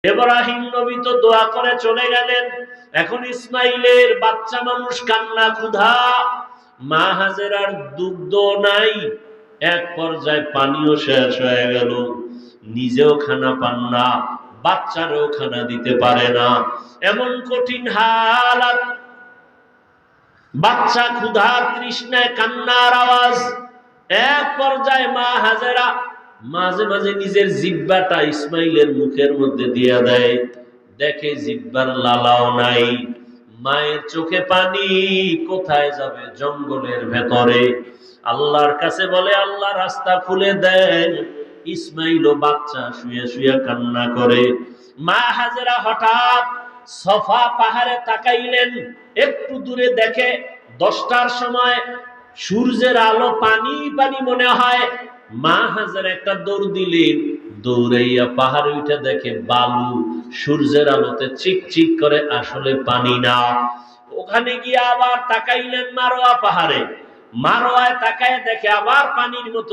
ইব্রাহিম নবী তো দোয়া করে চলে গেলেন, এখন ইসমাইলের বাচ্চা মানুষ কান্না ক্ষুধা, মা হাজেরার দুগ্ধ নাই, এক পর্যায়ে পানিও শেষ হয়ে গেল, নিজেও খানা পান না, বাচ্চারও খানা দিতে পারে না, এমন কঠিন হালাত, বাচ্চা ক্ষুধা তৃষ্ণায় কান্নার আওয়াজ। এক পর্যায়ে মা হাজেরা মাঝে মাঝে নিজের জিহ্বাটা ইসমাইলের মুখের মধ্যে দিয়ে দেয়, দেখে জিহ্বার লালাও নাই, মায়ের চোখে পানি, কোথায় যাবে? জঙ্গলের ভেতরে। আল্লাহর কাছে বলে, আল্লাহ রাস্তা খুলে দেন। ইসমাইল ও বাচ্চা শুয়ে শুয়ে কান্না করে। মা হাজেরা হঠাৎ সফা পাহাড়ে তাকাইলেন, একটু দূরে দেখে 10টার সময় সূর্যের আলো পানি পানি মনে হয়। মা হাজেরা একটা দৌড় দিলেন, দৌড়াইয়া পাহাড়ে উঠে দেখে বালু, সূর্যের আলোতে চিকচিক করে, আসলে পানি না। ওখানে গিয়ে আবার তাকাইলেন মারোয়া পাহাড়ে, মারোয়ায় তাকায় দেখে আবার পানির মতো